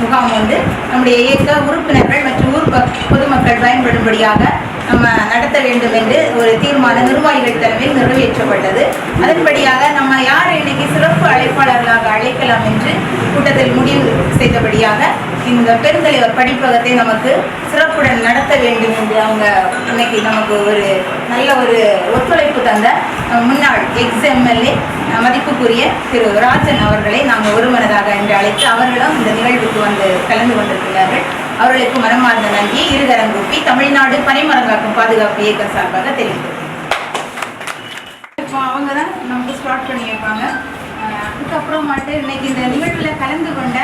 முகாம் வந்து நம்முடைய இயக்க உறுப்பினர்கள் மற்றும் ஊர் பொதுமக்கள் பயன்படும்படியாக நம்ம நடத்த வேண்டும் என்று ஒரு தீர்மானம் நிர்வாகிகள் தலைமையில் நிறைவேற்றப்பட்டது. அதன்படியாக நம்ம யார் இன்னைக்கு சிறப்பு அழைப்பாளர்களாக அழைக்கலாம் என்று கூட்டத்தில் முடிவு செய்தபடியாக இந்த பெருந்தலைவர் படிப்பகத்தை நமக்கு சிறப்புடன் நடத்த வேண்டும் என்று அவங்க இன்னைக்கு நமக்கு ஒரு நல்ல ஒரு ஒத்துழைப்பு தந்த முன்னாள் எக்ஸ்-எம்எல்ஏ மதிப்புக்குரிய திரு ராஜன் அவர்களை நாங்கள் ஒருமனதாக என்று அழைத்து அவர்களும் இந்த நிகழ்வுக்கு வந்து கலந்து கொண்டிருக்கிறார்கள். அவர்களுக்கு மனமார்ந்த நன்றி இருகரங்கூப்பி தமிழ்நாடு பனைமரங்காக்கும் பாதுகாப்பு இயக்கம் சார்பாக தெரிவித்தது. இப்போ அவங்க தான் நமக்கு ஸ்டார்ட் பண்ணி வைப்பாங்க. அதுக்கப்புறமாட்டு இன்னைக்கு இந்த நிகழ்வில் கலந்து கொண்ட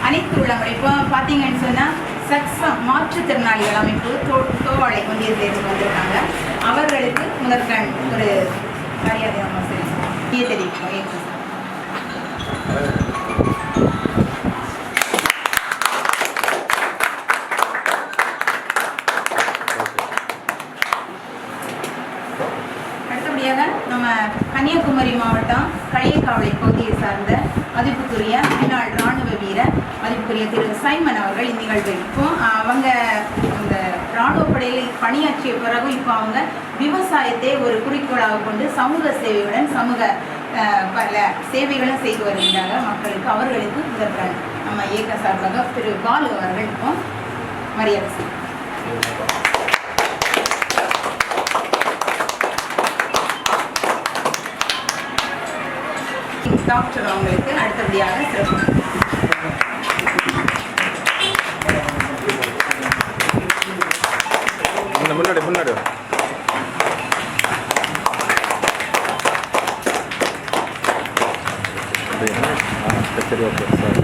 அனைத்து உள்ளவர்கள் இப்போ பார்த்தீங்கன்னு சொன்னால் சக்ஸம் மாற்றுத்திறனாளிகள் அமைப்பு தோவாளை ஒன்றியத்திலிருந்து வந்திருக்காங்க. அவர்களுக்கு முதற்கண் ஒரு மரியாதை நம்ம தெரிவிப்போம். அடுத்தபடியாக நம்ம கன்னியாகுமரி மாவட்டம் களியக்காவளை பகுதியை சார்ந்த மதிப்புக்குரிய முன்னாள் இராணுவ வீரர் மதிப்புக்குரிய திரு சைமன் அவர்கள் இந்நிகழ்வை இப்போ அவங்க இந்த இராணுவ படையில் பணியாற்றிய பிறகு இப்போ அவங்க விவசாயத்தை ஒரு குறிக்கோளாக கொண்டு சமூக சேவையுடன் பல சேவைகளும் செய்து வருகின்றாங்க மக்களுக்கு. அவர்களுக்கு முதற்கண் நம்ம இயக்க சார்பாக திரு பாலு அவர்கள் இப்போ மரியாதை செய்வார். டாக்டர் அவங்களுக்கு அடுத்தபடியாக சிறப்பு முன்னாடி சரி ஓகே சார்.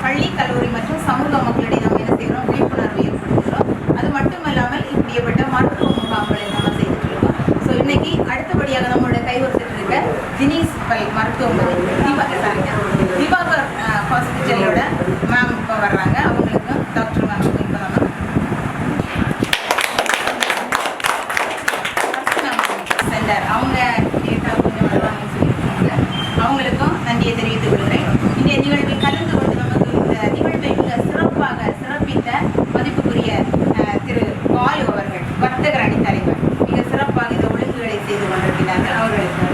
பள்ளி கல்லூரி மற்றும் சமூக மக்களிடையே நம்ம என்ன செய்கிறோம், விழிப்புணர்வு ஏற்படுத்துகிறோம். அது மட்டுமல்லாமல் இப்படிப்பட்ட மருத்துவ முகாம்களை நம்ம செய்துட்டு இருக்கோம். ஸோ இன்னைக்கு அடுத்தபடியாக நம்மளோட கைவரிசையில் இருக்க ஜினீஸ் பல் மருத்துவமனை திவாகர் ஹாஸ்பிட்டலோட மேம் இப்போ வர்றாங்க. அவங்களுக்கு டாக்டர் மேம் இப்போ நம்ம சென்டர் அவங்க கொஞ்சம் வருவாங்கன்னு சொல்லியிருக்காங்க. அவங்களுக்கும் நன்றியை தெரிவித்துக் கொள்கிறேன். இன்றைய நிகழ்வில் கலந்து கொண்டு நமக்கு இந்த நிகழ்வை மிக சிறப்பாக சிறப்பித்த மதிப்புக்குரிய திரு பாலு அவர்கள் வர்த்தகர் அணி தலைவர் மிக சிறப்பாக இந்த ஒழுங்குகளை செய்து கொண்டிருக்கிறார்கள். அவர்களுக்கு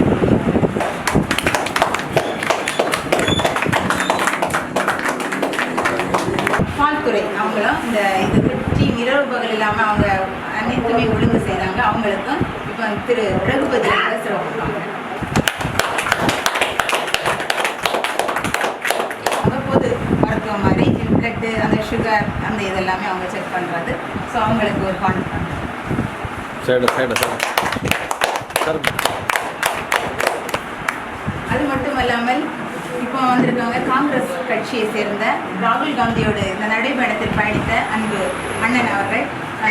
பால்துறை அவங்களும் இந்த இதுக்கு டீம் இரவு பகல் இல்லாமல் அவங்க அனைத்துமே ஒழுங்கு செய்கிறாங்க. அவங்களுக்கும் இப்போ திரு ரகுபதி சிறப்பாங்க. பொது மருத்துவம் மாதிரி பிளட்டு அந்த சுகர் அந்த இதெல்லாமே அவங்க செக் பண்ணுறது. ஸோ அவங்களுக்கு ஒரு கான்டாக்ட். அது மட்டும் இல்லாமல் இப்போ வந்திருக்கவங்க காங்கிரஸ் கட்சியை சேர்ந்த ராகுல் காந்தியோட இந்த நடைபயணத்தில் பயணித்த அன்பு அண்ணன் அவர்கள்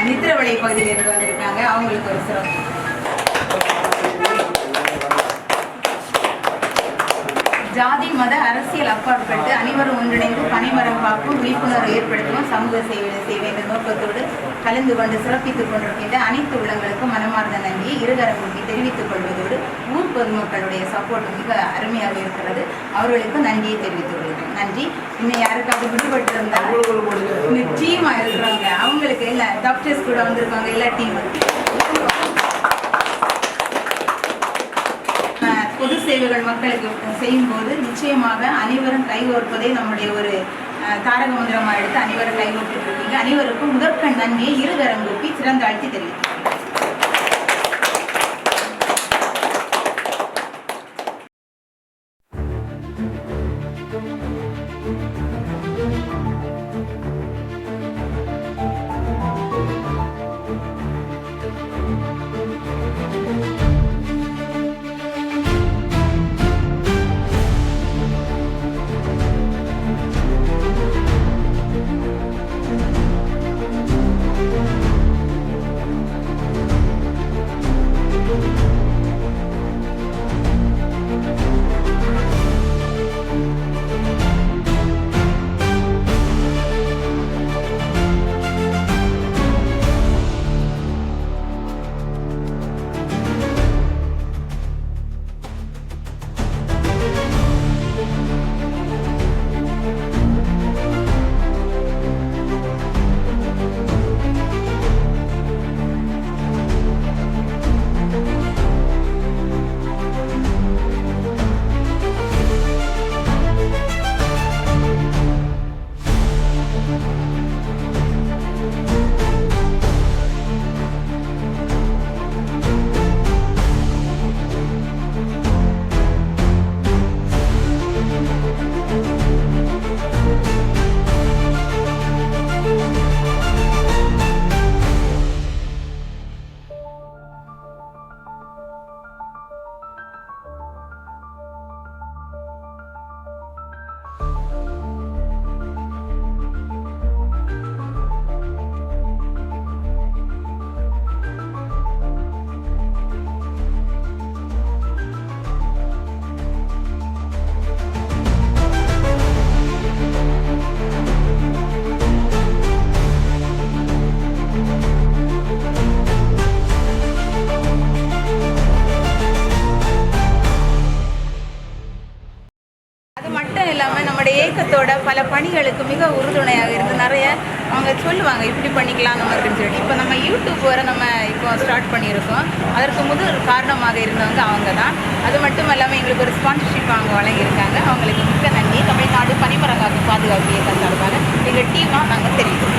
நித்திரவளை பகுதியிலிருந்து வந்திருக்காங்க. அவங்களுக்கு ஒரு சிறப்பு. ஜாதி மத அரசியல் அப்பாற்பட்டு அனைவரும் ஒன்றிணைந்து பனைமரம் காக்கும் விழிப்புணர்வு ஏற்படுத்துவோம் சமூக சேவை என்ற நோக்கத்தோடு கலந்து கொண்டு சிறப்பித்துக் கொண்டிருக்கின்ற அனைத்து உள்ளங்களுக்கும் மனமார்ந்த நன்றியை இருகரங்கூட்டி தெரிவித்துக் கொள்வதோடு ஊர் பொதுமக்களுடைய சப்போர்ட் மிக அருமையாக இருக்கிறது. அவர்களுக்கு நன்றியை தெரிவித்துக் கொள்கிறேன். நன்றி. இன்னும் யாருக்காவது விடுபட்டு இருந்தால் நிச்சயமா இருக்கிறாங்க. அவங்களுக்கு இல்லை டாக்டர்ஸ் கூட வந்திருக்காங்க. எல்லா டீம் பொது சேவைகள் மக்களுக்கு செய்யும்போது நிச்சயமாக அனைவரும் கைகோர்ப்பதே நம்முடைய ஒரு தாரக மந்திரமாக எடுத்து அனைவரும் கைகோர்த்துட்டு இருக்கீங்க. அனைவருக்கும் முதற்கண் நன்மையை இருகரங்கூப்பி சிறந்தாழ்த்தி தெரிவிக்கிறேன். அது மட்டும் இல்லாமல் நம்முடைய இயக்கத்தோட பல பணிகளுக்கு மிக உறுதுணையாக இருந்து நிறைய அவங்க சொல்லுவாங்க இப்படி பண்ணிக்கலாம் அந்த மாதிரின்னு சொல்லிட்டு. இப்போ நம்ம யூடியூப் வர நம்ம இப்போ ஸ்டார்ட் பண்ணியிருக்கோம். அதற்கு முதல் காரணமாக இருந்தவங்க அவங்க தான். அது மட்டும் இல்லாமல் எங்களுக்கு ஒரு ஸ்பான்சர்ஷிப் அவங்க வழங்கியிருக்காங்க. அவங்களுக்கு மிக்க நன்றி. தமிழ்நாடு பனிமரங்காக்கு பாதுகாப்பு இயக்கம் சார்பாக எங்கள் டீமாக நாங்கள் தெரிவிக்கிறோம்.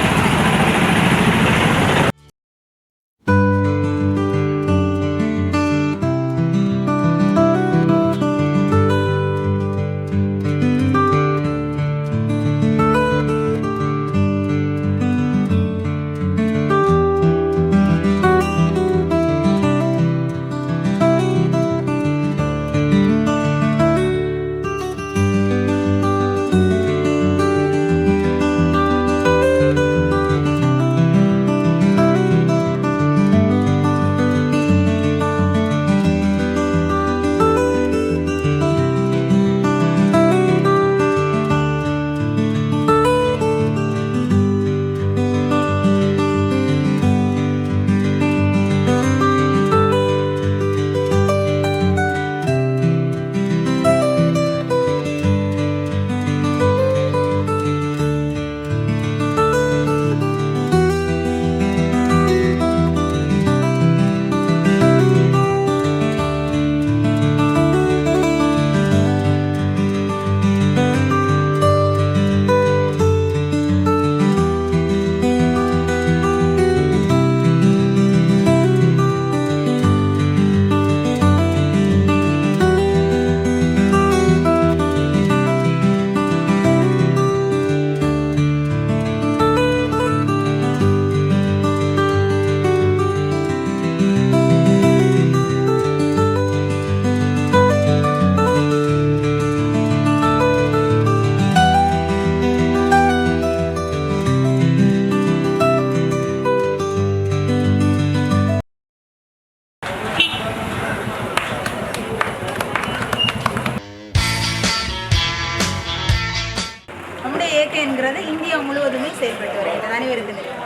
என்கிறது இந்தியா முழுவதுமே செயல்பட்டு வருகிறது. அனைவருக்கு தெரியும்.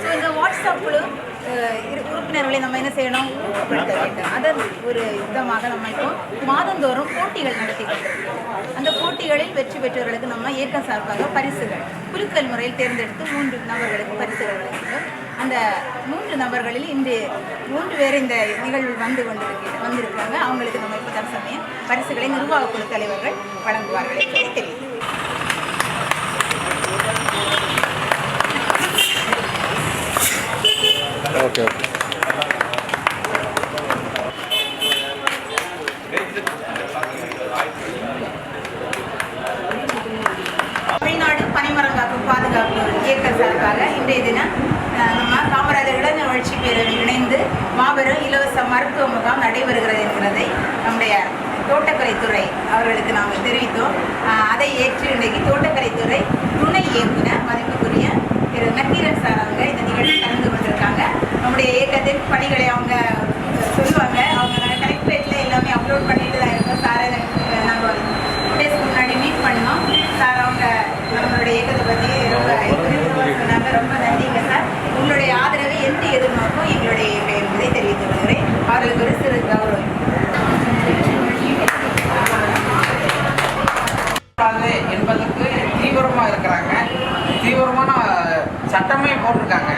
ஸோ இந்த வாட்ஸ்அப் குழு உறுப்பினர்களை நம்ம என்ன செய்யணும், ஊக்கப்படுத்த வேண்டும். அதன் ஒரு விதமாக நம்ம இப்போ மாதந்தோறும் போட்டிகள் நடத்தி கொண்டிருக்கிறோம். அந்த போட்டிகளில் வெற்றி பெற்றவர்களுக்கு நம்ம இயக்கம் சார்பாக பரிசுகள் குலுக்கல் முறையில் தேர்ந்தெடுத்து 3 நபர்களுக்கு பரிசுகள் வழங்குகிறோம். அந்த 3 நபர்களில் இன்று 3 பேர் இந்த நிகழ்வில் வந்திருக்கிறாங்க. அவங்களுக்கு நம்ம இப்போ தற்சமயம் பரிசுகளை நிர்வாக குழு தலைவர்கள் வழங்குவார்கள் என்பதை தெரியும். Okay okay. தமிழ்நாடு பனிமரங்காக்கும் பாதுகாப்பு இயக்க சார்பாக இன்றைய தினம் நம்ம காமராஜர் இளைஞர் பேரவை இணைந்து மாபெரும் இலவச மருத்துவ முகாம் நடைபெறுகிறது என்கிறதை நம்முடைய தோட்டக்கலைத்துறை அவர்களுக்கு நாங்கள் தெரிவித்தோம். அதை ஏற்று இன்றைக்கு தோட்டக்கலைத்துறை துணை இயக்குனர் மதிப்புக்குரிய திரு நக்கீரன் சார் அவங்க இந்த நிகழ்ச்சியில் கலந்து கொண்டிருக்காங்க. நம்முடைய இயக்கத்தின் பணிகளை அவங்க சொல்லுவாங்க. அவங்க கலெக்டரேட்டில் எல்லாமே அப்லோட் பண்ணிட்டு தான் இருக்கோம். சாரை நாங்கள் 2 டேஸ்க்கு முன்னாடி மீட் பண்ணோம். சார் அவங்க நம்மளுடைய இயக்கத்தை பற்றி ரொம்ப சொன்னாங்க. ரொம்ப நன்றிங்க சார். உங்களுடைய ஆதரவை எந்த எதிர்நோக்கும் எங்களுடைய இயக்கம் என்பதை தெரிவித்துக் கொள்கிறேன். அவர்களுக்கு ஒரு சிறு கௌரவம் என்பதற்கு தீவிரமாக இருக்கிறாங்க. தீவிரமான சட்டமே போட்டிருக்காங்க.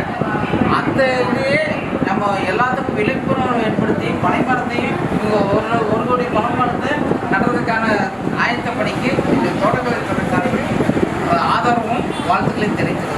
அந்த இதையே நம்ம எல்லாத்துக்கும் விழிப்புணர்வு ஏற்படுத்தி பனைமரத்தையும் இங்கே 1 கோடி பனைமரத்தை நடுறதுக்கான ஆயத்த பணிக்கு இந்த தோட்டக்கலைத்துறை சார்பில் ஆதரவும் வாழ்த்துக்களையும் தெரிவித்துள்ளது.